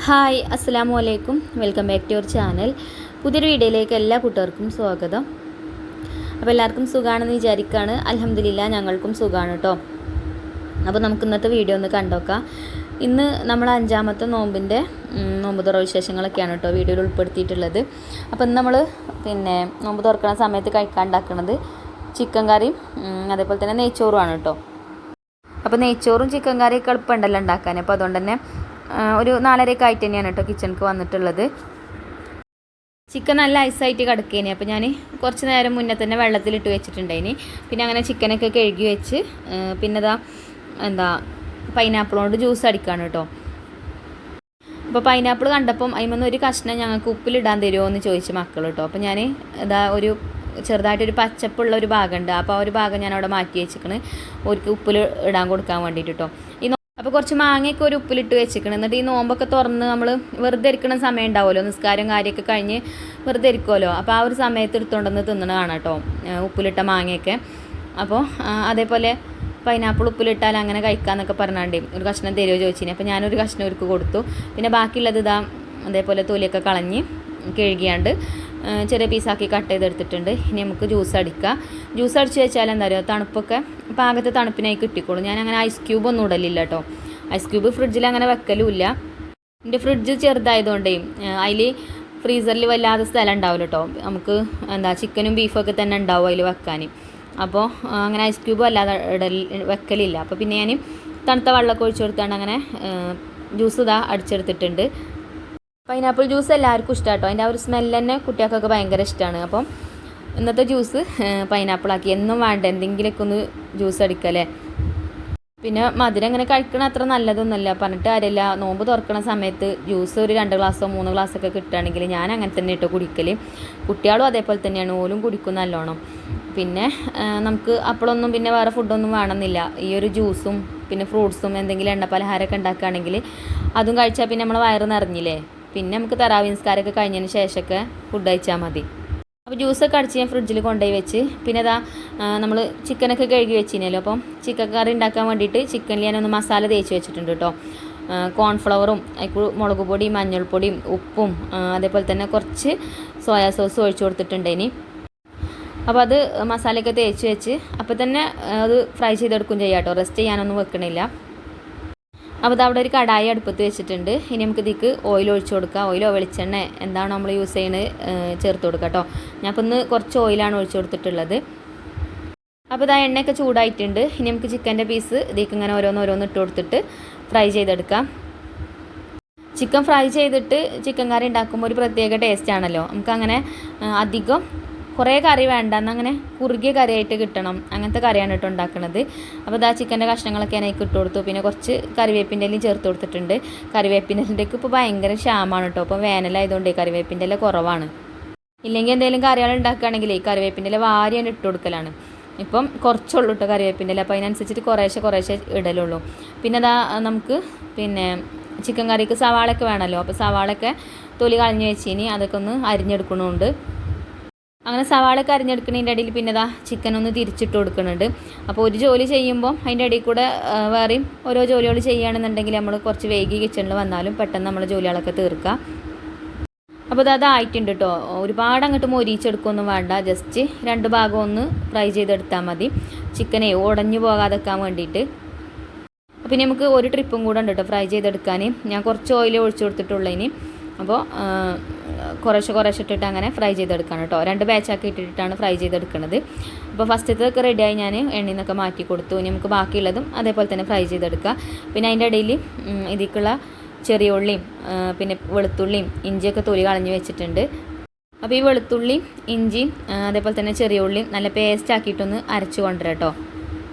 Hi അസ്സലാമു അലൈക്കും. Welcome back to your channel. പുതിയൊരു വീഡിയോയിലേക്ക് എല്ലാ കൂട്ടുകാർക്കും സ്വാഗതം. അപ്പോൾ എല്ലാവർക്കും സുഖമാണെന്ന് വിചാരിക്കുകയാണ്. അൽഹംദുലില്ലാ ഞങ്ങൾക്കും സുഖമാണ് കേട്ടോ. അപ്പോൾ നമുക്ക് ഇന്നത്തെ വീഡിയോ ഒന്ന് കണ്ടോക്കാം. ഇന്ന് നമ്മൾ 5ാമത്തെ നോമ്പിൻ്റെ നോമ്പ് തുറ വിശേഷങ്ങളൊക്കെയാണ് കേട്ടോ വീഡിയോയിൽ ഉൾപ്പെടുത്തിയിട്ടുള്ളത്. അപ്പോൾ ഇന്ന് നമ്മൾ നോമ്പ് തുറക്കുന്ന സമയത്ത് കഴിക്കാൻ ഉണ്ടാക്കുന്നത് ചിക്കൻ കറിയും അതേപോലെ തന്നെ നെയ്ച്ചോറുമാണ് കേട്ടോ. അപ്പോൾ നെയ്ച്ചോറും ചിക്കൻ കറിയൊക്കെ എളുപ്പമുണ്ടല്ലോ ഉണ്ടാക്കാൻ. അപ്പോൾ അതുകൊണ്ട് തന്നെ ഒരു 4:30 ആയിട്ട് തന്നെയാണ് കേട്ടോ കിച്ചണിക്ക് വന്നിട്ടുള്ളത്. ചിക്കൻ നല്ല ഐസായിട്ട് കിടക്കേനി. അപ്പോൾ ഞാൻ കുറച്ച് നേരം മുന്നേ തന്നെ വെള്ളത്തിലിട്ട് വെച്ചിട്ടുണ്ടായിനി. പിന്നെ അങ്ങനെ ചിക്കനൊക്കെ കഴുകി വെച്ച് പിന്നെ പൈനാപ്പിൾ കൊണ്ട് ജ്യൂസ് അടിക്കാണ് കേട്ടോ. അപ്പോൾ പൈനാപ്പിൾ കണ്ടപ്പം അതിൽ ഒരു കഷ്ണം ഞങ്ങൾക്ക് ഉപ്പിലിടാൻ തരുമോ എന്ന് ചോദിച്ച് മക്കൾ കേട്ടോ. അപ്പോൾ ഞാൻ ഒരു ചെറുതായിട്ടൊരു പച്ചപ്പുള്ള ഒരു ഭാഗമുണ്ട്. അപ്പോൾ ആ ഒരു ഭാഗം ഞാൻ അവിടെ മാറ്റി വെച്ചിരിക്കണ് അവർക്ക് ഉപ്പിൽ ഇടാൻ കൊടുക്കാൻ വേണ്ടിയിട്ട് കേട്ടോ. അപ്പോൾ കുറച്ച് മാങ്ങയൊക്കെ ഒരു ഉപ്പിലിട്ട് വെച്ചിരിക്കണം. എന്നിട്ട് ഈ നോമ്പൊക്കെ തുറന്ന് നമ്മൾ വെറുതെ ഇരിക്കുന്ന സമയം ഉണ്ടാവുമല്ലോ, നിസ്കാരം കാര്യമൊക്കെ കഴിഞ്ഞ് വെറുതെ ഇരിക്കുമല്ലോ. അപ്പോൾ ആ ഒരു സമയത്ത് എടുത്തുകൊണ്ടെന്ന് തിന്നണതാണ് കേട്ടോ ഉപ്പിലിട്ട മാങ്ങയൊക്കെ. അപ്പോൾ അതേപോലെ പൈനാപ്പിൾ ഉപ്പിലിട്ടാൽ അങ്ങനെ കഴിക്കാമെന്നൊക്കെ പറഞ്ഞാണ്ട് ഒരു കഷ്ണം തരുമോ ചോദിച്ചിന്. അപ്പോൾ ഞാനൊരു കഷ്ണം അവർക്ക് കൊടുത്തു. പിന്നെ ബാക്കിയുള്ളത് അതേപോലെ തൊലിയൊക്കെ കളഞ്ഞ് കഴുകിയാണ്ട് ചെറിയ പീസാക്കി കട്ട് ചെയ്തെടുത്തിട്ടുണ്ട്. ഇനി നമുക്ക് ജ്യൂസ് അടിക്കാം. ജ്യൂസ് അടിച്ച് വെച്ചാൽ എന്താ പറയുക, തണുപ്പൊക്കെ പാകത്തെ തണുപ്പിനായി കിട്ടിക്കോളും. ഞാൻ അങ്ങനെ ഐസ് ക്യൂബ് ഒന്നും ഇടലില്ല കേട്ടോ. ഐസ് ക്യൂബ് ഫ്രിഡ്ജിൽ അങ്ങനെ വെക്കലുമില്ല. എൻ്റെ ഫ്രിഡ്ജ് ചെറുതായതുകൊണ്ടേ അതിൽ ഫ്രീസറിൽ വല്ലാതെ സ്ഥലം ഉണ്ടാവില്ല കേട്ടോ. നമുക്ക് ചിക്കനും ബീഫൊക്കെ തന്നെ ഉണ്ടാവും അതിൽ വെക്കാൻ. അപ്പോൾ അങ്ങനെ ഐസ് ക്യൂബ് അല്ലാതെ വെക്കലില്ല. അപ്പോൾ പിന്നെ ഞാൻ തണുത്ത വെള്ളമൊക്കെ ഒഴിച്ചു കൊടുത്താണ് അങ്ങനെ ജ്യൂസ് അടിച്ചെടുത്തിട്ടുണ്ട്. പൈനാപ്പിൾ ജ്യൂസ് എല്ലാവർക്കും ഇഷ്ടമാണ് കേട്ടോ. അതിൻ്റെ ആ ഒരു സ്മെല്ല് തന്നെ കുട്ടികൾക്കൊക്കെ ഭയങ്കര ഇഷ്ടമാണ്. അപ്പം ഇന്നത്തെ ജ്യൂസ് പൈനാപ്പിളാക്കി. എന്നും വേണ്ട എന്തെങ്കിലുമൊക്കെ ഒന്ന് ജ്യൂസ് അടിക്കല്ലേ. പിന്നെ മധുരം അങ്ങനെ കഴിക്കണ അത്ര നല്ലതൊന്നുമല്ല പറഞ്ഞിട്ട് കാര്യമില്ല. നോമ്പ് തുറക്കണ സമയത്ത് ജ്യൂസ് ഒരു 2 ഗ്ലാസ്സോ 3 ഗ്ലാസ്സൊക്കെ കിട്ടുകയാണെങ്കിൽ ഞാൻ അങ്ങനെ തന്നെ ഇട്ടോ കുടിക്കൽ. കുട്ടികളും അതേപോലെ തന്നെയാണ്, ഓലും കുടിക്കും നല്ലോണം. പിന്നെ നമുക്ക് അപ്പോഴൊന്നും പിന്നെ വേറെ ഫുഡൊന്നും വേണമെന്നില്ല. ഈ ഒരു ജ്യൂസും പിന്നെ ഫ്രൂട്ട്സും എന്തെങ്കിലും എണ്ണ പലഹാരമൊക്കെ ഉണ്ടാക്കുകയാണെങ്കിൽ അതും കഴിച്ചാൽ പിന്നെ നമ്മളെ വയറ് നിറഞ്ഞില്ലേ. പിന്നെ നമുക്ക് തറാവീഹ് നിസ്കാരമൊക്കെ കഴിഞ്ഞതിന് ശേഷമൊക്കെ ഫുഡ് കഴിച്ചാൽ മതി. അപ്പോൾ ജ്യൂസൊക്കെ അടിച്ച് ഞാൻ ഫ്രിഡ്ജിൽ കൊണ്ടുപോയി വെച്ച് പിന്നെ നമ്മൾ ചിക്കനൊക്കെ കഴുകി വെച്ചിനല്ലോ. അപ്പം ചിക്കൻ കറി ഉണ്ടാക്കാൻ വേണ്ടിയിട്ട് ചിക്കനിൽ ഞാനൊന്ന് മസാല തേച്ച് വെച്ചിട്ടുണ്ട് കേട്ടോ. കോൺഫ്ലവറും മുളക് പൊടിയും മഞ്ഞൾപ്പൊടിയും ഉപ്പും അതേപോലെ തന്നെ കുറച്ച് സോയാ സോസും ഒഴിച്ചു കൊടുത്തിട്ടുണ്ടേനി. അപ്പോൾ അത് മസാലയൊക്കെ തേച്ച് വെച്ച് അപ്പോൾ തന്നെ അത് ഫ്രൈ ചെയ്തെടുക്കും ചെയ്യാം കേട്ടോ. റെസ്റ്റ് ചെയ്യാനൊന്നും വെക്കണില്ല. അപ്പോൾ അത് അവിടെ ഒരു കടായി അടുപ്പത്ത് വെച്ചിട്ടുണ്ട്. ഇനി നമുക്ക് ഇതിക്ക് ഓയിൽ ഒഴിച്ചു കൊടുക്കുക. ഓയിലോ വെളിച്ചെണ്ണ എന്താണ് നമ്മൾ യൂസ് ചെയ്യുന്നത് ചേർത്ത് കൊടുക്കുക കേട്ടോ. ഞാൻ അപ്പോൾ ഇന്ന് കുറച്ച് ഓയിലാണ് ഒഴിച്ചു കൊടുത്തിട്ടുള്ളത്. അപ്പോൾ ഇതാ എണ്ണയൊക്കെ ചൂടായിട്ടുണ്ട്. ഇനി നമുക്ക് ചിക്കൻ്റെ പീസ് ഇതിക്ക് ഇങ്ങനെ ഓരോന്ന് ഇട്ട് കൊടുത്തിട്ട് ഫ്രൈ ചെയ്തെടുക്കാം. ചിക്കൻ ഫ്രൈ ചെയ്തിട്ട് ചിക്കൻ കറി ഉണ്ടാക്കുമ്പോൾ ഒരു പ്രത്യേക ടേസ്റ്റ് ആണല്ലോ. നമുക്കങ്ങനെ അധികം കുറേ കറി വേണ്ട, എന്നങ്ങനെ കുറുകിയ കറിയായിട്ട് കിട്ടണം. അങ്ങനത്തെ കറിയാണ് കേട്ടോ ഉണ്ടാക്കുന്നത്. അപ്പോൾ ഇതാ ചിക്കൻ്റെ കഷ്ണങ്ങളൊക്കെ എനിക്ക് ഇട്ട് കൊടുത്തു. പിന്നെ കുറച്ച് കറിവേപ്പിൻ്റെ ഇലയും ചേർത്ത് കൊടുത്തിട്ടുണ്ട്. കറിവേപ്പിൻ്റെ ഇലയ്ക്ക് ഇപ്പോൾ ഭയങ്കര ക്ഷാമമാണ് കേട്ടോ. ഇപ്പോൾ വേനലായതുകൊണ്ട് കറിവേപ്പിൻ്റെ ഇല കുറവാണ്. ഇല്ലെങ്കിൽ എന്തെങ്കിലും കറികൾ ഉണ്ടാക്കുകയാണെങ്കിൽ കറിവേപ്പിൻ്റെ ഇല വാരിയാണ് ഇട്ട് കൊടുക്കലാണ്. ഇപ്പം കുറച്ചുള്ളൂ കേട്ടോ കറിവേപ്പിൻ്റെ ഇല. അപ്പോൾ അതിനനുസരിച്ചിട്ട് കുറേശ്ശെ ഇടലുള്ളൂ. പിന്നെ നമുക്ക് ചിക്കൻ കറിക്ക് സവാളയൊക്കെ വേണമല്ലോ. അപ്പോൾ സവാളയൊക്കെ തൊലി കളഞ്ഞ് വെച്ചിനി അതൊക്കെ ഒന്ന് അരിഞ്ഞെടുക്കണമുണ്ട്. അങ്ങനെ സവാളയൊക്കെ അരിഞ്ഞെടുക്കുന്നതിൻ്റെ ഇടയിൽ പിന്നെ ചിക്കൻ ഒന്ന് തിരിച്ചിട്ട് കൊടുക്കുന്നുണ്ട്. അപ്പോൾ ഒരു ജോലി ചെയ്യുമ്പോൾ അതിൻ്റെ ഇടയിൽ കൂടെ വേറെയും ഓരോ ജോലികൾ ചെയ്യുകയാണെന്നുണ്ടെങ്കിൽ നമ്മൾ കുറച്ച് വൈകി കിച്ചണിൽ വന്നാലും പെട്ടെന്ന് നമ്മൾ ജോലികളൊക്കെ തീർക്കുക. അപ്പോൾ അതായിട്ടുണ്ട് കേട്ടോ. ഒരുപാട് അങ്ങോട്ട് മൊരിച്ചെടുക്കുകയൊന്നും വേണ്ട. ജസ്റ്റ് 2 ഭാഗം ഒന്ന് ഫ്രൈ ചെയ്തെടുത്താൽ മതി, ചിക്കനെ ഉടഞ്ഞു പോകാതെക്കാൻ വേണ്ടിയിട്ട്. പിന്നെ നമുക്ക് ഒരു ട്രിപ്പും കൂടെ ഉണ്ട് കേട്ടോ ഫ്രൈ ചെയ്തെടുക്കാൻ. ഞാൻ കുറച്ച് ഓയിൽ ഒഴിച്ചു കൊടുത്തിട്ടുള്ളതിന്. അപ്പോൾ കുറേശ്ശെ ഇട്ടിട്ട് അങ്ങനെ ഫ്രൈ ചെയ്തെടുക്കണം കേട്ടോ. 2 ബാച്ചാക്കി ഇട്ടിട്ടാണ് ഫ്രൈ ചെയ്തെടുക്കുന്നത്. അപ്പോൾ ഫസ്റ്റത്തേക്ക് റെഡിയായി ഞാൻ എണ്ണയിൽ നിന്നൊക്കെ മാറ്റി കൊടുത്തു. ഇനി നമുക്ക് ബാക്കിയുള്ളതും അതേപോലെ തന്നെ ഫ്രൈ ചെയ്തെടുക്കുക. പിന്നെ അതിൻ്റെ ഇടയിൽ ഇതിലേക്കുള്ള ചെറിയ ഉള്ളിയും പിന്നെ വെളുത്തുള്ളിയും ഇഞ്ചിയൊക്കെ തൊലി കളഞ്ഞ് വെച്ചിട്ടുണ്ട്. അപ്പോൾ ഈ വെളുത്തുള്ളിയും ഇഞ്ചിയും അതേപോലെ തന്നെ ചെറിയ ഉള്ളിയും നല്ല പേസ്റ്റ് ആക്കിയിട്ടൊന്ന് അരച്ച് കൊണ്ടുവരാം കേട്ടോ.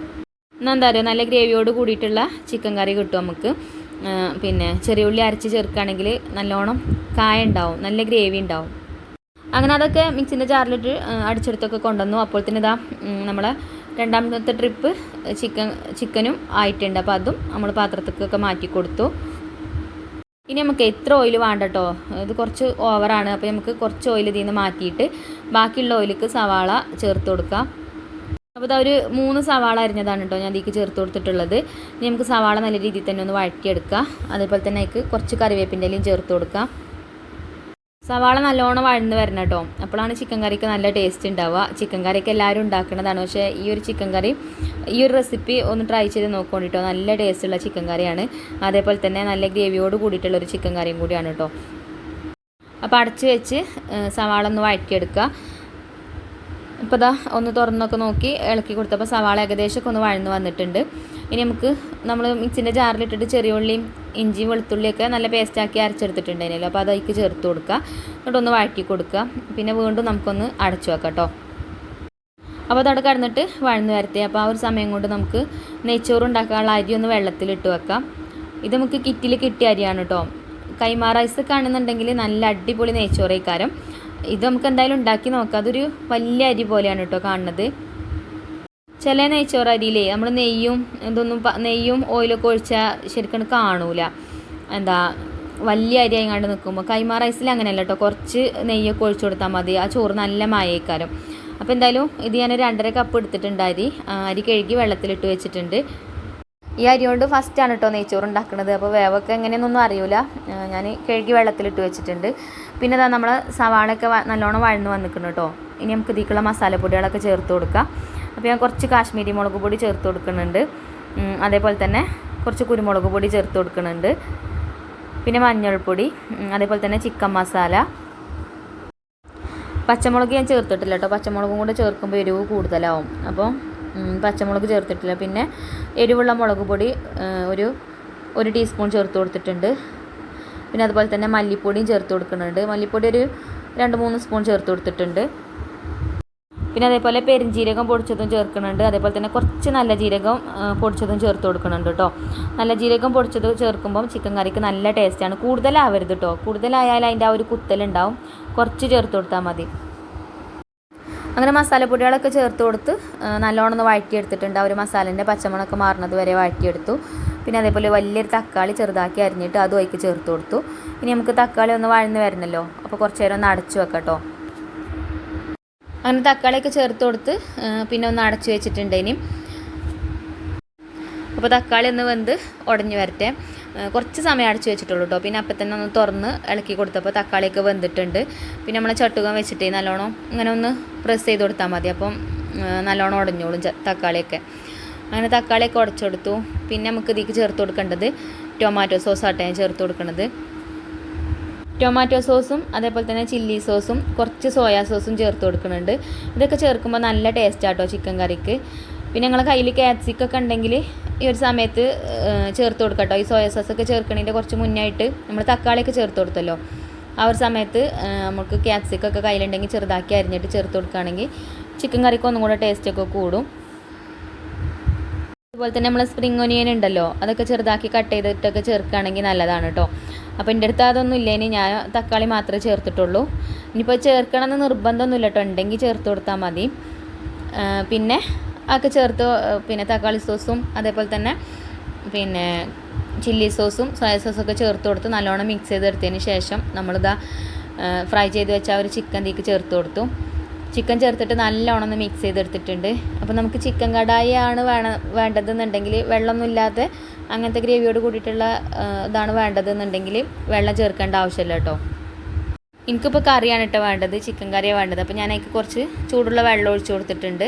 എന്നാൽ എന്താ പറയുക, നല്ല ഗ്രേവിയോട് കൂടിയിട്ടുള്ള ചിക്കൻ കറി കിട്ടും നമുക്ക്. പിന്നെ ചെറിയ ഉള്ളി അരച്ച് ചേർക്കുകയാണെങ്കിൽ നല്ലോണം കായ ഉണ്ടാവും, നല്ല ഗ്രേവി ഉണ്ടാവും. അങ്ങനെ അതൊക്കെ മിക്സിൻ്റെ ജാറിലിട്ട് അടിച്ചെടുത്തൊക്കെ കൊണ്ടുവന്നു. അപ്പോൾ തന്നെ നമ്മളെ 2ാമത്തെ ട്രിപ്പ് ചിക്കനും ആയിട്ടുണ്ട്. അപ്പോൾ അതും നമ്മൾ പാത്രത്തേക്കൊക്കെ മാറ്റി കൊടുത്തു. ഇനി നമുക്ക് എത്ര ഓയിൽ വേണ്ട കേട്ടോ, ഇത് കുറച്ച് ഓവറാണ്. അപ്പോൾ നമുക്ക് കുറച്ച് ഓയിൽ ഇതിൽ നിന്ന് മാറ്റിയിട്ട് ബാക്കിയുള്ള ഓയിലേക്ക് സവാള ചേർത്ത് കൊടുക്കാം. അപ്പോൾ ഒരു 3 സവാള അരിഞ്ഞതാണ് കേട്ടോ ഞാൻ ഇതിലേക്ക് ചേർത്ത് കൊടുത്തിട്ടുള്ളത്. ഇനി നമുക്ക് സവാള നല്ല രീതിയിൽ തന്നെ ഒന്ന് വഴറ്റിയെടുക്കുക. അതേപോലെ തന്നെ അതിലേക്ക് കുറച്ച് കറിവേപ്പിൻ്റെ ഇലയും ചേർത്ത് കൊടുക്കുക. സവാള നല്ലോണം വഴന്ന് വരണം കേട്ടോ, അപ്പോഴാണ് ചിക്കൻ കറിക്ക് നല്ല ടേസ്റ്റ് ഉണ്ടാവുക. ചിക്കൻ കറിയൊക്കെ എല്ലാവരും ഉണ്ടാക്കുന്നതാണ്, പക്ഷേ ഈ ഒരു ചിക്കൻ കറി ഈ ഒരു റെസിപ്പി ഒന്ന് ട്രൈ ചെയ്ത് നോക്കിക്കോണ്ടിട്ടോ. നല്ല ടേസ്റ്റുള്ള ചിക്കൻ കറിയാണ്. അതേപോലെ തന്നെ നല്ല ഗ്രേവിയോട് കൂടിയിട്ടുള്ളൊരു ചിക്കൻ കറിയും കൂടിയാണ് കേട്ടോ. അപ്പോൾ അടച്ച് വെച്ച് സവാള ഒന്ന് വഴറ്റിയെടുക്കുക. ഇപ്പോൾ ഇതാ ഒന്ന് തുറന്നൊക്കെ നോക്കി ഇളക്കി കൊടുത്തപ്പോൾ സവാള ഏകദേശമൊക്കെ ഒന്ന് വഴന്ന് വന്നിട്ടുണ്ട്. ഇനി നമുക്ക് നമ്മൾ മിക്സിൻ്റെ ജാറിലിട്ടിട്ട് ചെറിയ ഉള്ളിയും ഇഞ്ചിയും വെളുത്തുള്ളിയൊക്കെ നല്ല പേസ്റ്റാക്കി അരച്ചെടുത്തിട്ടുണ്ടായിരുന്നല്ലോ, അപ്പോൾ അതിലേക്ക് ചേർത്ത് കൊടുക്കുക. എന്നിട്ടൊന്ന് വഴറ്റി കൊടുക്കുക. പിന്നെ വീണ്ടും നമുക്കൊന്ന് അടച്ചു വെക്കാം കേട്ടോ. അപ്പോൾ അതവിടെ കിടന്നിട്ട് വഴന്ന് വരട്ടെ. അപ്പോൾ ആ ഒരു സമയം കൊണ്ട് നമുക്ക് നെയ്ച്ചോറ് ഉണ്ടാക്കാനുള്ള അരി ഒന്ന് വെള്ളത്തിലിട്ട് വെക്കാം. ഇത് നമുക്ക് കിറ്റിൽ കിട്ടിയ അരിയാണ് കേട്ടോ. കൈമാ റൈസ് കാണുന്നുണ്ടെങ്കിൽ നല്ല അടിപൊളി നെയ്ച്ചോറേക്കാരം. ഇത് നമുക്ക് എന്തായാലും ഉണ്ടാക്കി നോക്കാം. അതൊരു വലിയ അരി പോലെയാണ് കേട്ടോ കാണുന്നത്. ചില നെയ്ച്ചോറ് അരിയിലേ നമ്മൾ നെയ്യും ഓയിലൊക്കെ ഒഴിച്ചാൽ ശരിക്കും കാണൂല, വലിയ അരി ആയിങ്ങാണ്ട് നിൽക്കുമ്പോൾ. കൈമാ റൈസിൽ അങ്ങനെയല്ല കേട്ടോ, കുറച്ച് നെയ്യൊക്കെ ഒഴിച്ചു കൊടുത്താൽ മതി. ആ ചോറ് നല്ല മായേക്കാരം. അപ്പോൾ എന്തായാലും ഇത് ഞാൻ 2.5 കപ്പ് എടുത്തിട്ടുണ്ട്. അരി കഴുകി വെള്ളത്തിലിട്ട് വെച്ചിട്ടുണ്ട്. ഈ അരി കൊണ്ട് ഫസ്റ്റാണ് കേട്ടോ നെയ്ച്ചോറ് ഉണ്ടാക്കുന്നത്. അപ്പോൾ വേവൊക്കെ എങ്ങനെയൊന്നും അറിയില്ല. ഞാൻ കഴുകി വെള്ളത്തിലിട്ട് വെച്ചിട്ടുണ്ട്. പിന്നെ അതാ നമ്മൾ സവാളയൊക്കെ നല്ലോണം വഴന്ന് വന്നിക്കണം കേട്ടോ. ഇനി നമുക്ക് ഇതിലേക്കുള്ള മസാലപ്പൊടികളൊക്കെ ചേർത്ത് കൊടുക്കാം. അപ്പോൾ ഞാൻ കുറച്ച് കാശ്മീരി മുളക് പൊടി ചേർത്ത് കൊടുക്കുന്നുണ്ട്. അതേപോലെ തന്നെ കുറച്ച് കുരുമുളക് പൊടി ചേർത്ത് കൊടുക്കുന്നുണ്ട്. പിന്നെ മഞ്ഞൾപ്പൊടി, അതേപോലെ തന്നെ ചിക്കൻ മസാല. പച്ചമുളക് ഞാൻ ചേർത്തിട്ടില്ല കേട്ടോ, പച്ചമുളകും കൂടെ ചേർക്കുമ്പോൾ എരിവ് കൂടുതലാവും. അപ്പോൾ പച്ചമുളക് ചേർത്തിട്ടില്ല. പിന്നെ എരിവുള്ള മുളക് പൊടി ഒരു ടീസ്പൂൺ ചേർത്ത് കൊടുത്തിട്ടുണ്ട്. പിന്നെ അതുപോലെ തന്നെ മല്ലിപ്പൊടിയും ചേർത്ത് കൊടുക്കുന്നുണ്ട്. മല്ലിപ്പൊടി ഒരു 2-3 സ്പൂൺ ചേർത്ത് കൊടുത്തിട്ടുണ്ട്. പിന്നെ അതേപോലെ പെരുംജീരകം പൊടിച്ചതും ചേർക്കുന്നുണ്ട്. അതേപോലെ തന്നെ കുറച്ച് നല്ല ജീരകം പൊടിച്ചതും ചേർത്ത് കൊടുക്കുന്നുണ്ട് കേട്ടോ. നല്ല ജീരകം പൊടിച്ചത് ചേർക്കുമ്പം ചിക്കൻ കറിക്ക് നല്ല ടേസ്റ്റാണ്. കൂടുതലാവരുത് കേട്ടോ, കൂടുതലായാൽ അതിൻ്റെ ആ ഒരു കുത്തലുണ്ടാവും. കുറച്ച് ചേർത്ത് കൊടുത്താൽ മതി. അങ്ങനെ മസാലപ്പൊടികളൊക്കെ ചേർത്ത് കൊടുത്ത് നല്ലോണം ഒന്ന് വഴറ്റിയെടുത്തിട്ടുണ്ട്. ആ ഒരു മസാലേൻ്റെ പച്ചമണമൊക്കെ മാറുന്നത് വരെ വഴറ്റിയെടുത്തു. പിന്നെ അതേപോലെ വലിയൊരു തക്കാളി ചെറുതാക്കി അരിഞ്ഞിട്ട് അതും അതിലേക്ക് ചേർത്ത് കൊടുത്തു. ഇനി നമുക്ക് തക്കാളി ഒന്ന് വഴന്ന് വരണമല്ലോ, അപ്പോൾ കുറച്ച് നേരം ഒന്ന് അടച്ചു വെക്കാം കേട്ടോ. അങ്ങനെ തക്കാളിയൊക്കെ ചേർത്ത് കൊടുത്ത് പിന്നെ ഒന്ന് അടച്ചു വെച്ചിട്ടുണ്ട്. ഇനി അപ്പോൾ തക്കാളി ഒന്ന് വെന്ത് ഉടഞ്ഞ് വരട്ടെ. കുറച്ച് സമയം അടച്ചു വെച്ചിട്ടുള്ളൂ കേട്ടോ. പിന്നെ അപ്പം തന്നെ ഒന്ന് തുറന്ന് ഇളക്കി കൊടുത്തപ്പോൾ തക്കാളിയൊക്കെ വെന്തിട്ടുണ്ട്. പിന്നെ നമ്മൾ ചട്ടുകം വെച്ചിട്ട് നല്ലോണം ഇങ്ങനെ ഒന്ന് പ്രസ് ചെയ്ത് കൊടുത്താൽ മതി. അപ്പം നല്ലോണം ഉടഞ്ഞോളും തക്കാളിയൊക്കെ. അങ്ങനെ തക്കാളിയൊക്കെ ഉടച്ചെടുത്തു. പിന്നെ നമുക്ക് ഇതിലേക്ക് ചേർത്ത് കൊടുക്കേണ്ടത് ടൊമാറ്റോ സോസാട്ടെ ഞാൻ ചേർത്ത് കൊടുക്കുന്നത്. ടൊമാറ്റോ സോസും അതേപോലെ തന്നെ ചില്ലി സോസും കുറച്ച് സോയാ സോസും ചേർത്ത് കൊടുക്കുന്നുണ്ട്. ഇതൊക്കെ ചേർക്കുമ്പോൾ നല്ല ടേസ്റ്റാട്ടോ ചിക്കൻ കറിക്ക്. പിന്നെ നിങ്ങളെ കയ്യിൽ ക്യാപ്സിക്കൊക്കെ ഉണ്ടെങ്കിൽ ഈ ഒരു സമയത്ത് ചേർത്ത് കൊടുക്കാം കേട്ടോ. ഈ സോയാ സോസൊക്കെ ചേർക്കണതിൻ്റെ കുറച്ച് മുന്നായിട്ട് നമ്മൾ തക്കാളിയൊക്കെ ചേർത്ത് കൊടുത്തല്ലോ, ആ ഒരു സമയത്ത് നമുക്ക് ക്യാപ്സിക്കൊക്കെ കയ്യിലുണ്ടെങ്കിൽ ചെറുതാക്കി അരിഞ്ഞിട്ട് ചേർത്ത് കൊടുക്കുകയാണെങ്കിൽ ചിക്കൻ കറിക്ക് ഒന്നും കൂടെ ടേസ്റ്റൊക്കെ കൂടും. അതുപോലെ തന്നെ നമ്മൾ സ്പ്രിംഗ് ഒനിയൻ ഉണ്ടല്ലോ, അതൊക്കെ ചെറുതാക്കി കട്ട് ചെയ്തിട്ടൊക്കെ ചേർക്കുകയാണെങ്കിൽ നല്ലതാണ് കേട്ടോ. അപ്പോൾ എൻ്റെ അടുത്ത് അതൊന്നും ഇല്ലേനി ഞാൻ തക്കാളി മാത്രമേ ചേർത്തിട്ടുള്ളൂ. ഇനിയിപ്പോൾ ചേർക്കണമെന്ന് നിർബന്ധമൊന്നുമില്ല കേട്ടോ, ഉണ്ടെങ്കിൽ ചേർത്ത് കൊടുത്താൽ മതി. പിന്നെ അതൊക്കെ ചേർത്ത് പിന്നെ തക്കാളി സോസും അതേപോലെ തന്നെ പിന്നെ ചില്ലി സോസും സോയ സോസൊക്കെ ചേർത്ത് കൊടുത്ത് നല്ലോണം മിക്സ് ചെയ്തെടുത്തതിന് ശേഷം നമ്മളിതാ ഫ്രൈ ചെയ്ത് വെച്ച ആ ഒരു ചിക്കൻ തീക്ക് ചേർത്ത് കൊടുത്തു. ചിക്കൻ ചേർത്തിട്ട് നല്ലോണം ഒന്ന് മിക്സ് ചെയ്തെടുത്തിട്ടുണ്ട്. അപ്പോൾ നമുക്ക് ചിക്കൻ കടായി ആണ് വേണ്ടതെന്നുണ്ടെങ്കിൽ വെള്ളമൊന്നുമില്ലാതെ അങ്ങനത്തെ ഗ്രേവിയോട് കൂടിയിട്ടുള്ള ഇതാണ് വേണ്ടതെന്നുണ്ടെങ്കിൽ വെള്ളം ചേർക്കേണ്ട ആവശ്യമില്ല കേട്ടോ. എനിക്കിപ്പോൾ കറിയാണ് കേട്ടോ വേണ്ടത്, ചിക്കൻ കറിയാണ് വേണ്ടത്. അപ്പോൾ ഞാൻ അതിലേക്ക് കുറച്ച് ചൂടുള്ള വെള്ളം ഒഴിച്ചു കൊടുത്തിട്ടുണ്ട്.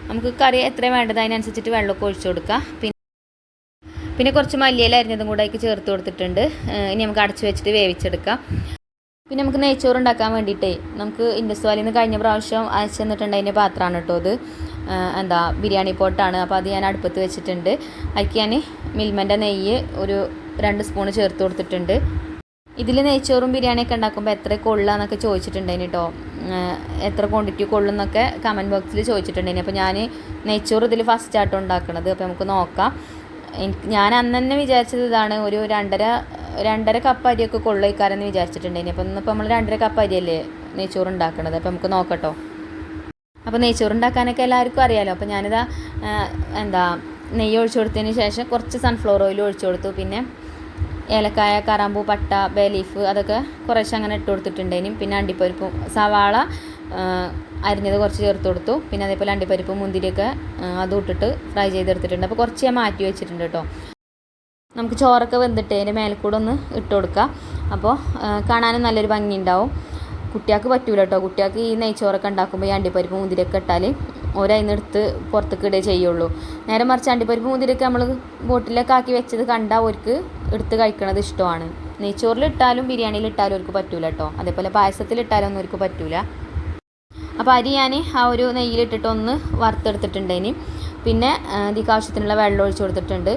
നമുക്ക് കറി എത്രയും വേണ്ടത് അതിനനുസരിച്ചിട്ട് വെള്ളമൊക്കെ ഒഴിച്ചു കൊടുക്കാം. പിന്നെ കുറച്ച് മല്ലിയില അരിഞ്ഞതും കൂടെ അതിലേക്ക് ചേർത്ത് കൊടുത്തിട്ടുണ്ട്. ഇനി നമുക്ക് അടച്ചു വെച്ചിട്ട് വേവിച്ചെടുക്കാം. പിന്നെ നമുക്ക് നെയ്ച്ചോറ് ഉണ്ടാക്കാൻ വേണ്ടിയിട്ടേ നമുക്ക് ഇൻഡസ് വാലിയിൽ നിന്ന് കഴിഞ്ഞ പ്രാവശ്യം അയച്ചു തന്നിട്ടുണ്ട്. അതിൻ്റെ പാത്രമാണ് കേട്ടോ അത്, ബിരിയാണി പോട്ടാണ്. അപ്പോൾ അത് ഞാൻ അടുപ്പത്ത് വെച്ചിട്ടുണ്ട്. അതിലേക്ക് ഞാൻ മിൽമൻ്റെ നെയ്യ് ഒരു 2 സ്പൂൺ ചേർത്ത് കൊടുത്തിട്ടുണ്ട്. ഇതിൽ നെയ്ച്ചോറും ബിരിയാണിയൊക്കെ ഉണ്ടാക്കുമ്പോൾ എത്ര കൊള്ളുകയെന്നൊക്കെ ചോദിച്ചിട്ടുണ്ടായിന് കേട്ടോ, എത്ര ക്വാണ്ടിറ്റി കൊള്ളുന്നൊക്കെ കമൻറ്റ് ബോക്സിൽ ചോദിച്ചിട്ടുണ്ടായിന്. അപ്പോൾ ഞാൻ നെയ്ച്ചോറ് ഇതിൽ ഫസ്റ്റ് ആട്ടോ ഉണ്ടാക്കുന്നത്. അപ്പോൾ നമുക്ക് നോക്കാം. ഞാൻ അന്ന് തന്നെ വിചാരിച്ചത് ഇതാണ്, ഒരു 2.5 കപ്പ് അരിയൊക്കെ കൊള്ളിക്കാരെന്ന് വിചാരിച്ചിട്ടുണ്ടായിന്. അപ്പോൾ ഇന്നിപ്പോൾ നമ്മൾ 2.5 കപ്പ് അരിയല്ലേ നെയ്ച്ചോറ് ഉണ്ടാക്കുന്നത്. അപ്പോൾ നമുക്ക് നോക്കട്ടോ. അപ്പോൾ നെയ്ച്ചോറ് ഉണ്ടാക്കാനൊക്കെ എല്ലാവർക്കും അറിയാമല്ലോ. അപ്പോൾ ഞാനിതാ നെയ്യ് ഒഴിച്ചു കൊടുത്തതിന് ശേഷം കുറച്ച് സൺഫ്ലവർ ഓയിൽ ഒഴിച്ചു കൊടുത്തു. പിന്നെ ഏലക്കായ, കറാമ്പൂ, പട്ട, ബേ ലീഫ് അതൊക്കെ കുറേശ്ശെ അങ്ങനെ ഇട്ട് കൊടുത്തിട്ടുണ്ടേനും. പിന്നെ അണ്ടിപ്പരിപ്പും സവാള അരിഞ്ഞത് കുറച്ച് ചേർത്ത് കൊടുത്തു. പിന്നെ അതേപോലെ അണ്ടിപ്പരിപ്പ് മുന്തിരിയൊക്കെ അതും ഇട്ടിട്ട് ഫ്രൈ ചെയ്തെടുത്തിട്ടുണ്ട്. അപ്പോൾ കുറച്ച് ഞാൻ മാറ്റി വെച്ചിട്ടുണ്ട് കേട്ടോ. നമുക്ക് ചോറൊക്കെ വെന്തിട്ട് അതിൻ്റെ മേൽക്കൂടെ ഒന്ന് ഇട്ട് കൊടുക്കാം. അപ്പോൾ കാണാനും നല്ലൊരു ഭംഗി ഉണ്ടാവും. കുട്ടികൾക്ക് പറ്റൂല കേട്ടോ. കുട്ടികൾക്ക് ഈ നെയ്ച്ചോറൊക്കെ ഉണ്ടാക്കുമ്പോൾ ഈ അണ്ടിപ്പരിപ്പ് മുന്തിരിയൊക്കെ ഇട്ടാൽ ഓരതിന്ന് എടുത്ത് പുറത്തേക്ക് ഇടേ ചെയ്യുള്ളൂ. നേരെ മറിച്ച് അണ്ടിപ്പരിപ്പ് മുന്തിരിയൊക്കെ നമ്മൾ ബോട്ടിലൊക്കെ ആക്കി വെച്ചത് കണ്ടാൽ അവർക്ക് എടുത്ത് കഴിക്കണത് ഇഷ്ടമാണ്. നെയ്ച്ചോറിൽ ഇട്ടാലും ബിരിയാണിയിൽ ഇട്ടാലും അവർക്ക് പറ്റൂല കേട്ടോ. അതേപോലെ പായസത്തിൽ ഇട്ടാലൊന്നും അവർക്ക് പറ്റൂല. അപ്പോൾ അരി ഞാൻ ആ ഒരു നെയ്യിലിട്ടിട്ട് ഒന്ന് വറുത്തെടുത്തിട്ടുണ്ട്. ഇനി പിന്നെ ഇതിക്ക് ആവശ്യത്തിനുള്ള വെള്ളം ഒഴിച്ച് കൊടുത്തിട്ടുണ്ട്.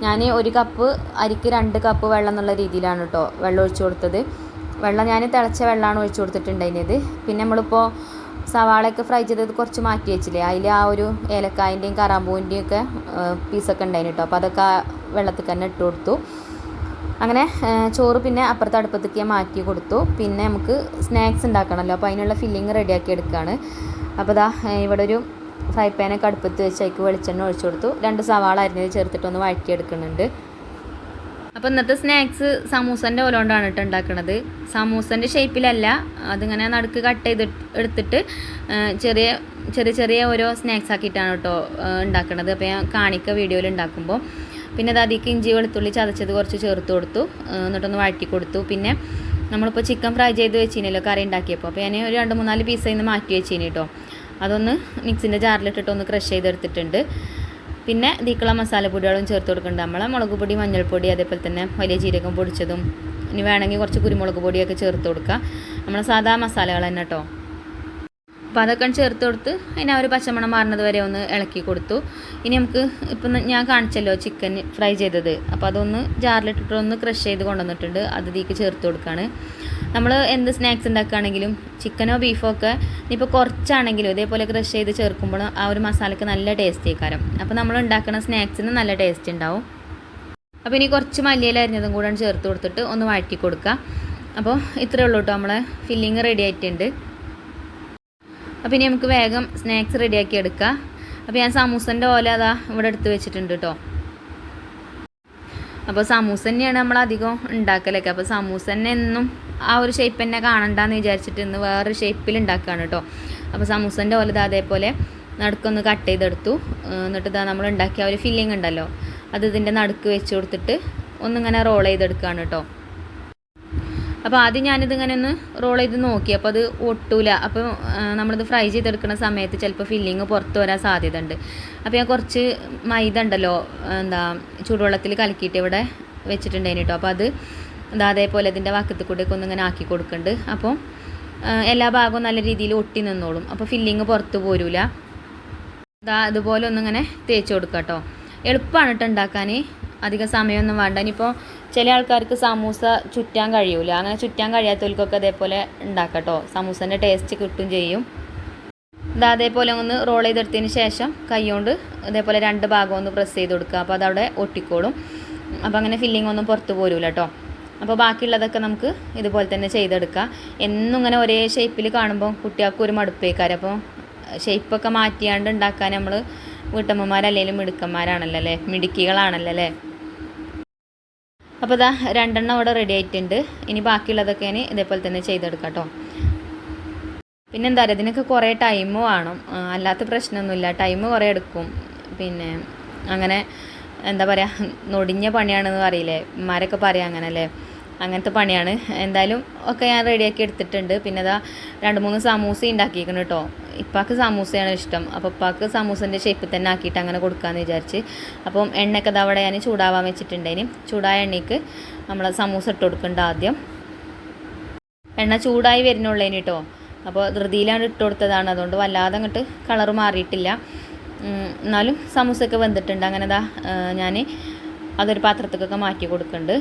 ഞാൻ 1 കപ്പ് അരിക്ക് 2 കപ്പ് വെള്ളം എന്നുള്ള രീതിയിലാണ് കേട്ടോ വെള്ളം ഒഴിച്ച് കൊടുത്തത്. വെള്ളം ഞാൻ തിളച്ച വെള്ളമാണ് ഒഴിച്ച് കൊടുത്തിട്ടുണ്ടായിരുന്നത്. പിന്നെ നമ്മളിപ്പോൾ സവാളയൊക്കെ ഫ്രൈ ചെയ്തത് കുറച്ച് മാറ്റി വെച്ചില്ലേ, അതിൽ ആ ഒരു ഏലക്കായൻ്റെയും കറാമ്പൂവിൻ്റെയും ഒക്കെ പീസൊക്കെ ഉണ്ടായിരുന്നു കേട്ടോ. അപ്പോൾ അതൊക്കെ വെള്ളത്തിൽ തന്നെ ഇട്ട് കൊടുത്തു. അങ്ങനെ ചോറ് പിന്നെ അപ്പുറത്തെ അടുപ്പത്തേക്ക് മാറ്റി കൊടുത്തു. പിന്നെ നമുക്ക് സ്നാക്സ് ഉണ്ടാക്കണമല്ലോ, അപ്പോൾ അതിനുള്ള ഫില്ലിങ് റെഡിയാക്കി എടുക്കുകയാണ്. അപ്പോൾ ഇതാ ഇവിടെ ഒരു ഫ്രൈ പാനൊക്കെ അടുപ്പത്ത് വെച്ച് അതിലേക്ക് വെളിച്ചെണ്ണ ഒഴിച്ചു കൊടുത്തു. 2 സവാള അരിഞ്ഞത് ചേർത്തിട്ടൊന്ന് വഴറ്റിയെടുക്കുന്നുണ്ട്. അപ്പോൾ ഇന്നത്തെ സ്നാക്സ് സമൂസൻ്റെ ഓല കൊണ്ടാണ് കേട്ടോ ഉണ്ടാക്കുന്നത്. സമൂസൻ്റെ ഷേപ്പിലല്ല, അതിങ്ങനെ നടുക്ക് കട്ട് ചെയ്ത് എടുത്തിട്ട് ചെറിയ ചെറിയ ചെറിയ ഓരോ സ്നാക്സ് ആക്കിയിട്ടാണ് കേട്ടോ ഉണ്ടാക്കുന്നത്. അപ്പോൾ ഞാൻ കാണിക്ക വീഡിയോയിൽ ഉണ്ടാക്കുമ്പോൾ. പിന്നെ അത് അതിലേക്ക് ഇഞ്ചി വെളുത്തുള്ളി ചതച്ചത് കുറച്ച് ചേർത്ത് കൊടുത്തു. എന്നിട്ടൊന്ന് വഴറ്റി കൊടുത്തു. പിന്നെ നമ്മളിപ്പോൾ ചിക്കൻ ഫ്രൈ ചെയ്ത് വെച്ചിനല്ലോ കറി ഉണ്ടാക്കിയപ്പോൾ. അപ്പോൾ ഞാൻ ഒരു 2-3 പീസിൽ നിന്ന് മാറ്റി വെച്ചിന് കേട്ടോ. അതൊന്ന് മിക്സിൻ്റെ ജാറിലിട്ടിട്ട് ഒന്ന് ക്രഷ് ചെയ്തെടുത്തിട്ടുണ്ട്. പിന്നെ ഇതിക്കുള്ള മസാലപ്പൊടികളും ചേർത്ത് കൊടുക്കുന്നുണ്ട്. നമ്മളെ മുളക് പൊടി, മഞ്ഞൾപ്പൊടി, അതേപോലെ തന്നെ വലിയ ജീരകം പൊടിച്ചതും, ഇനി വേണമെങ്കിൽ കുറച്ച് കുരുമുളക് പൊടിയൊക്കെ ചേർത്ത് കൊടുക്കുക. നമ്മളെ സാധാ മസാലകൾ തന്നെ കേട്ടോ. അപ്പോൾ അതൊക്കെ ചേർത്ത് കൊടുത്ത് അതിന് ഒരു പച്ചമണം മാറുന്നത് വരെ ഒന്ന് ഇളക്കി കൊടുത്തു. ഇനി നമുക്ക് ഇപ്പം ഞാൻ കാണിച്ചല്ലോ ചിക്കൻ ഫ്രൈ ചെയ്തത്, അപ്പോൾ അതൊന്ന് ജാറിലിട്ടിട്ട് ഒന്ന് ക്രഷ് ചെയ്ത് കൊണ്ടുവന്നിട്ടുണ്ട്. അത് ഇതിലേക്ക് ചേർത്ത് കൊടുക്കുകയാണ്. നമ്മൾ എന്ത് സ്നാക്സ് ഉണ്ടാക്കുകയാണെങ്കിലും ചിക്കനോ ബീഫോ ഒക്കെ ഇപ്പോൾ കുറച്ചാണെങ്കിലും ഇതേപോലെ ക്രഷ് ചെയ്ത് ചേർക്കുമ്പോൾ ആ ഒരു മസാലയ്ക്ക് നല്ല ടേസ്റ്റ് ആയിക്കാരം. അപ്പോൾ നമ്മൾ ഉണ്ടാക്കുന്ന സ്നാക്സിന് നല്ല ടേസ്റ്റ് ഉണ്ടാവും. അപ്പോൾ ഇനി കുറച്ച് മല്ലിയില അരിഞ്ഞതും കൂടെ ചേർത്ത് കൊടുത്തിട്ട് ഒന്ന് വഴറ്റി കൊടുക്കുക. അപ്പോൾ ഇത്രയേ ഉള്ളൂ കേട്ടോ, നമ്മളെ ഫില്ലിങ് റെഡി ആയിട്ടുണ്ട്. അപ്പോൾ ഇനി നമുക്ക് വേഗം സ്നാക്സ് റെഡിയാക്കി എടുക്കാം. അപ്പോൾ ഞാൻ സമൂസൻ്റെ ഓല അതാ ഇവിടെ എടുത്ത് വെച്ചിട്ടുണ്ട് കേട്ടോ. അപ്പോൾ സമൂസ തന്നെയാണ് നമ്മളധികം ഉണ്ടാക്കലൊക്കെ. അപ്പോൾ സമൂസ തന്നെ എന്നും ആ ഒരു ഷേപ്പ് തന്നെ കാണണ്ടെന്ന് വിചാരിച്ചിട്ട് ഇന്ന് വേറൊരു ഷേപ്പിൽ ഉണ്ടാക്കുകയാണ് കേട്ടോ. അപ്പോൾ സമൂസൻ്റെ ഓല അതേപോലെ നടുക്കൊന്ന് കട്ട് ചെയ്തെടുത്തു. എന്നിട്ട് ഇതാ നമ്മൾ ഉണ്ടാക്കിയ ഒരു ഫില്ലിങ് ഉണ്ടല്ലോ, അത് ഇതിൻ്റെ നടുക്ക് വെച്ച് കൊടുത്തിട്ട് ഒന്നിങ്ങനെ റോൾ ചെയ്തെടുക്കുകയാണ് കേട്ടോ. അപ്പോൾ ആദ്യം ഞാനിതിങ്ങനെ ഒന്ന് റോൾ ചെയ്ത് നോക്കി. അപ്പോൾ അത് ഒട്ടൂല. അപ്പോൾ നമ്മളിത് ഫ്രൈ ചെയ്തെടുക്കുന്ന സമയത്ത് ചിലപ്പോൾ ഫില്ലിങ് പുറത്ത് വരാൻ സാധ്യത ഉണ്ട്. അപ്പോൾ ഞാൻ കുറച്ച് മൈദ ഉണ്ടല്ലോ ചൂടുവെള്ളത്തിൽ കലക്കിയിട്ട് ഇവിടെ വെച്ചിട്ടുണ്ടായിരുന്നു കേട്ടോ. അപ്പോൾ അത് അതേപോലെ ഇതിൻ്റെ വക്കത്ത് കൂടെയൊക്കെ ഒന്നിങ്ങനെ ആക്കി കൊടുക്കുന്നുണ്ട്. അപ്പോൾ എല്ലാ ഭാഗവും നല്ല രീതിയിൽ ഒട്ടി നിന്നോളും. അപ്പോൾ ഫില്ലിങ് പുറത്ത് പോരൂല. അതുപോലെ ഒന്നിങ്ങനെ തേച്ച് കൊടുക്കുക കേട്ടോ. എളുപ്പമാണ് കേട്ടോ ഉണ്ടാക്കാൻ, അധികം സമയമൊന്നും വേണ്ട. ഇനിയിപ്പോൾ ചില ആൾക്കാർക്ക് സമൂസ ചുറ്റാൻ കഴിയൂല. അങ്ങനെ ചുറ്റാൻ കഴിയാത്തവർക്കൊക്കെ അതേപോലെ ഉണ്ടാക്കാം കേട്ടോ. സമൂസൻ്റെ ടേസ്റ്റ് കിട്ടും ചെയ്യും. അതേപോലെ ഒന്ന് റോൾ ചെയ്തെടുത്തതിന് ശേഷം കൈകൊണ്ട് ഇതേപോലെ 2 ഭാഗം ഒന്ന് പ്രസ് ചെയ്ത് കൊടുക്കുക. അപ്പോൾ അതവിടെ ഒട്ടിക്കോളും. അപ്പോൾ അങ്ങനെ ഫില്ലിംഗ് ഒന്നും പുറത്ത് പോരൂല കേട്ടോ. അപ്പോൾ ബാക്കിയുള്ളതൊക്കെ നമുക്ക് ഇതുപോലെ തന്നെ ചെയ്തെടുക്കാം. എന്നും ഇങ്ങനെ ഒരേ ഷേപ്പിൽ കാണുമ്പോൾ കുട്ടികൾക്ക് ഒരു മടുപ്പേക്കാരം. അപ്പോൾ ഷേപ്പൊക്കെ മാറ്റിയാണ്ട് ഉണ്ടാക്കാൻ നമ്മൾ വീട്ടമ്മമാരല്ലെങ്കിലും മിടുക്കന്മാരാണല്ലോ അല്ലേ, മിടുക്കികളാണല്ലോ അല്ലേ. അപ്പോൾ ഇതാ 2 എണ്ണം അവിടെ റെഡി ആയിട്ടുണ്ട്. ഇനി ബാക്കിയുള്ളതൊക്കെ ഞാൻ ഇതേപോലെ തന്നെ ചെയ്തെടുക്കാം കേട്ടോ. പിന്നെ എന്താ പറയുക, ഇതിനൊക്കെ കുറേ ടൈം വേണം. അല്ലാത്ത പ്രശ്നമൊന്നുമില്ല, ടൈം കുറേ എടുക്കും. പിന്നെ അങ്ങനെ എന്താ പറയുക, നൊടിഞ്ഞ പണിയാണെന്ന് പറയില്ലേ, ഉമ്മാരൊക്കെ പറയാം അങ്ങനെ അല്ലേ, അങ്ങനത്തെ പണിയാണ്. എന്തായാലും ഒക്കെ ഞാൻ റെഡിയാക്കി എടുത്തിട്ടുണ്ട്. പിന്നെ അതാ 2-3 സമൂസ ഉണ്ടാക്കിയിരിക്കണം കേട്ടോ. ഇപ്പാക്ക് സമൂസയാണ് ഇഷ്ടം. അപ്പോൾ ഇപ്പാക്ക് സമൂസൻ്റെ ഷേപ്പിൽ തന്നെ ആക്കിയിട്ട് അങ്ങനെ കൊടുക്കാമെന്ന് വിചാരിച്ച്. അപ്പം എണ്ണയൊക്കെ ഇതാ അവിടെ ഞാൻ ചൂടാവാൻ വെച്ചിട്ടുണ്ടേന്. ചൂടായ എണ്ണയ്ക്ക് നമ്മൾ സമൂസ ഇട്ട് കൊടുക്കേണ്ട ആദ്യം. എണ്ണ ചൂടായി വരുന്നുള്ളതിന് കേട്ടോ. അപ്പോൾ ധൃതിയിലാണ് ഇട്ട് കൊടുത്തതാണ്, അതുകൊണ്ട് വല്ലാതെ അങ്ങോട്ട് കളറ് മാറിയിട്ടില്ല. എന്നാലും സമൂസയൊക്കെ വെന്തിട്ടുണ്ട്. അങ്ങനെ ഇതാ ഞാൻ അതൊരു പാത്രത്തേക്കൊക്കെ മാറ്റി കൊടുക്കുന്നുണ്ട്.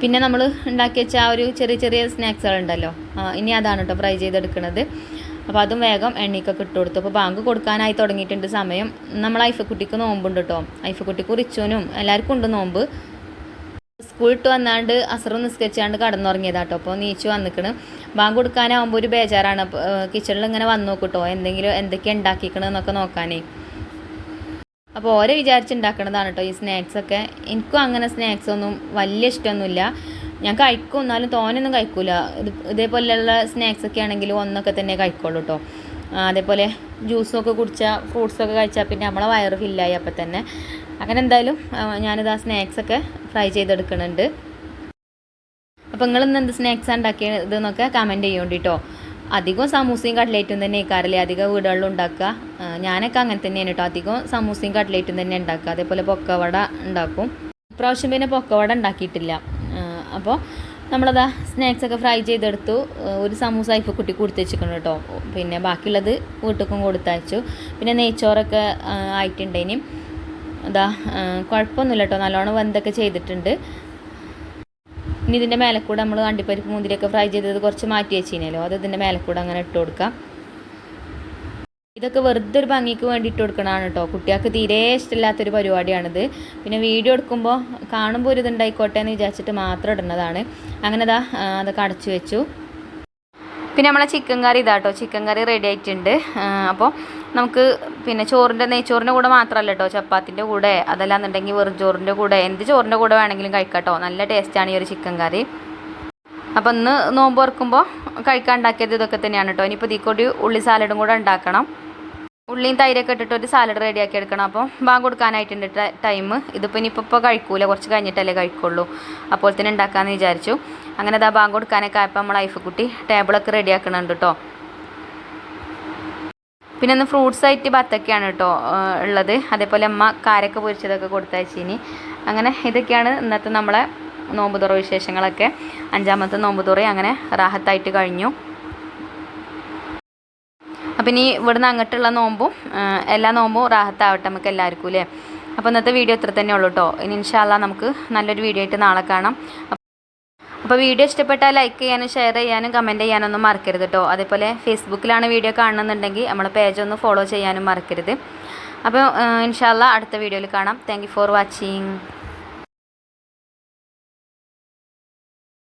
പിന്നെ നമ്മൾ ഉണ്ടാക്കി വെച്ച ആ ഒരു ചെറിയ ചെറിയ സ്നാക്സുകളുണ്ടല്ലോ, ഇനി അതാണ് കേട്ടോ ഫ്രൈ ചെയ്തെടുക്കുന്നത്. അപ്പോൾ അതും വേഗം എണ്ണയ്ക്കൊക്കെ ഇട്ട് കൊടുത്തു. അപ്പോൾ ബാങ്ക് കൊടുക്കാനായി തുടങ്ങിയിട്ടുണ്ട് സമയം. നമ്മൾ ഐഫക്കുട്ടിക്ക് നോമ്പുണ്ട് കേട്ടോ. ഐഫക്കുട്ടിക്ക് റിച്ചോനും എല്ലാവർക്കും ഉണ്ട് നോമ്പ്. സ്കൂളിട്ട് വന്നാണ്ട് അസറും നിസ്കരിച്ചാണ്ട് കടന്നുറങ്ങിയതാട്ടോ. അപ്പോൾ നീച്ചു വന്നിക്കണ്. ബാങ്ക് കൊടുക്കാനാവുമ്പോൾ ഒരു ബേജാറാണ്. കിച്ചണിൽ ഇങ്ങനെ വന്നു നോക്കൂട്ടോ, എന്തൊക്കെ ഉണ്ടാക്കിക്കണമെന്നൊക്കെ നോക്കാനേ. അപ്പോൾ ഓരോ വിചാരിച്ചുണ്ടാക്കണതാണ് കേട്ടോ ഈ സ്നാക്സൊക്കെ. എനിക്കും അങ്ങനെ സ്നാക്സൊന്നും വലിയ ഇഷ്ടമൊന്നുമില്ല. ഞാൻ കഴിക്കും, എന്നാലും തോനെയൊന്നും കഴിക്കൂല. ഇതേപോലെയുള്ള സ്നാക്സൊക്കെ ആണെങ്കിൽ ഒന്നൊക്കെ തന്നെ കഴിക്കുള്ളൂ കേട്ടോ. അതേപോലെ ജ്യൂസൊക്കെ കുടിച്ചാൽ, ഫ്രൂട്ട്സൊക്കെ കഴിച്ചാൽ പിന്നെ നമ്മളെ വയറ് ഫില്ലായി അപ്പം തന്നെ. അങ്ങനെ എന്തായാലും ഞാനിത് ആ സ്നാക്സൊക്കെ ഫ്രൈ ചെയ്തെടുക്കുന്നുണ്ട്. അപ്പോൾ നിങ്ങളിന്ന് എന്ത് സ്നാക്സാണ് ഉണ്ടാക്കിയത് എന്നൊക്കെ കമൻറ്റ് ചെയ്യോണ്ടി കേട്ടോ. അധികം സമൂസയും കട്ട്ലേറ്റും തന്നെ ആയിക്കാറില്ലേ അധികം വീടുകളിലും ഉണ്ടാക്കുക. ഞാനൊക്കെ അങ്ങനെ തന്നെയാണ് കേട്ടോ. അധികം സമൂസയും കട്ട്ലേറ്റും തന്നെ ഉണ്ടാക്കുക. അതേപോലെ പൊക്കവട ഉണ്ടാക്കും. ഇപ്രാവശ്യം പിന്നെ പൊക്കവട ഉണ്ടാക്കിയിട്ടില്ല. അപ്പോൾ നമ്മളതാ സ്നാക്സൊക്കെ ഫ്രൈ ചെയ്തെടുത്തു. ഒരു സമൂസ കുട്ടി കൊടുത്ത് വെച്ചിരിക്കണം കേട്ടോ. പിന്നെ ബാക്കിയുള്ളത് വീട്ടിലേക്കും കൊടുത്തയച്ചു. പിന്നെ നെയ്ച്ചോറൊക്കെ ആയിട്ടുണ്ടേനി. അതാ കുഴപ്പമൊന്നുമില്ല കേട്ടോ, നല്ലോണം വെന്തൊക്കെ ചെയ്തിട്ടുണ്ട്. ഇനി ഇതിൻ്റെ മേലെ കൂടെ നമ്മൾ അണ്ടിപ്പരിപ്പ് മുന്തിരിയൊക്കെ ഫ്രൈ ചെയ്തത് കുറച്ച് മാറ്റി വെച്ചിനല്ലോ, അത് ഇതിൻ്റെ മേലെ കൂടെ അങ്ങനെ ഇട്ട് കൊടുക്കാം. ഇതൊക്കെ വെറുതെ ഒരു ഭംഗിക്ക് വേണ്ടി ഇട്ട് കൊടുക്കണതാണ് കേട്ടോ. കുട്ടികൾക്ക് തീരെ ഇഷ്ടമില്ലാത്തൊരു പരിപാടിയാണിത്. പിന്നെ വീഡിയോ എടുക്കുമ്പോൾ കാണുമ്പോൾ ഒരു ഇതുണ്ടായിക്കോട്ടെ എന്ന് വിചാരിച്ചിട്ട് മാത്രം ഇടുന്നതാണ്. അങ്ങനെ അതൊക്കെ അടച്ചു വെച്ചു. പിന്നെ നമ്മളെ ചിക്കൻ കറി ഇതാട്ടോ, ചിക്കൻ കറി റെഡി ആയിട്ടുണ്ട്. അപ്പോൾ നമുക്ക് പിന്നെ നെയ്ച്ചോറിൻ്റെ കൂടെ മാത്രമല്ല കേട്ടോ, ചപ്പാത്തിൻ്റെ കൂടെ അതല്ലാന്നുണ്ടെങ്കിൽ വെറും ചോറിൻ്റെ കൂടെ എന്ത് ചോറിൻ്റെ കൂടെ വേണമെങ്കിലും കഴിക്കാം കേട്ടോ. നല്ല ടേസ്റ്റാണ് ഈ ഒരു ചിക്കൻ കറി. അപ്പോൾ ഇന്ന് നോമ്പ് തുറക്കുമ്പോൾ കഴിക്കാൻ ഉണ്ടാക്കിയത് ഇതൊക്കെ തന്നെയാണ് കേട്ടോ. ഇനിയിപ്പോൾ ഇതിൽക്കൂടി ഉള്ളി സാലഡും കൂടെ ഉണ്ടാക്കണം. ഉള്ളിയും തൈരൊക്കെ ഇട്ടിട്ട് ഒരു സാലഡ് റെഡിയാക്കി എടുക്കണം. അപ്പോൾ ബാങ്ക് കൊടുക്കാനായിട്ടുണ്ട് ടൈം. ഇതിപ്പോൾ ഇനിയിപ്പോൾ കഴിക്കൂല, കുറച്ച് കഴിഞ്ഞിട്ടല്ലേ കഴിക്കുള്ളൂ. അപ്പോൾ തന്നെ ഉണ്ടാക്കാമെന്ന് വിചാരിച്ചു. അങ്ങനെ ബാങ്ക് കൊടുക്കാനൊക്കെ ആയപ്പോൾ നമ്മൾ കുട്ടി ടേബിളൊക്കെ റെഡിയാക്കണുണ്ട് കേട്ടോ. പിന്നെ ഒന്ന് ഫ്രൂട്ട്സ് ആയിട്ട് ബത്തക്കയാണ് കേട്ടോ ഉള്ളത്. അതേപോലെ അമ്മ കാരക്ക പൊരിച്ചതൊക്കെ കൊടുത്തയച്ചിനി. അങ്ങനെ ഇതൊക്കെയാണ് ഇന്നത്തെ നമ്മളെ നോമ്പ് തുറ വിശേഷങ്ങളൊക്കെ. 5ാമത്തെ നോമ്പ് തുറ അങ്ങനെ റാഹത്തായിട്ട് കഴിഞ്ഞു. അപ്പം ഇനി ഇവിടുന്ന് അങ്ങോട്ടുള്ള നോമ്പും എല്ലാ നോമ്പും റാഹത്താവട്ടെ നമുക്ക് എല്ലാവർക്കും അല്ലേ. അപ്പോൾ ഇന്നത്തെ വീഡിയോ ഇത്ര തന്നെ ഉള്ളൂ കേട്ടോ. ഇനി ഇൻഷാ അല്ലാ നമുക്ക് നല്ലൊരു വീഡിയോ ആയിട്ട് നാളെ കാണാം. അപ്പോൾ വീഡിയോ ഇഷ്ടപ്പെട്ടാൽ ലൈക്ക് ചെയ്യാനും ഷെയർ ചെയ്യാനും കമൻറ്റ് ചെയ്യാനൊന്നും മറക്കരുത് കേട്ടോ. അതേപോലെ ഫേസ്ബുക്കിലാണ് വീഡിയോ കാണുന്നുണ്ടെങ്കിൽ നമ്മളെ പേജ് ഒന്ന് ഫോളോ ചെയ്യാനും മറക്കരുത്. അപ്പോൾ ഇൻഷാ അല്ലാ അടുത്ത വീഡിയോയിൽ കാണാം. Thank you for watching.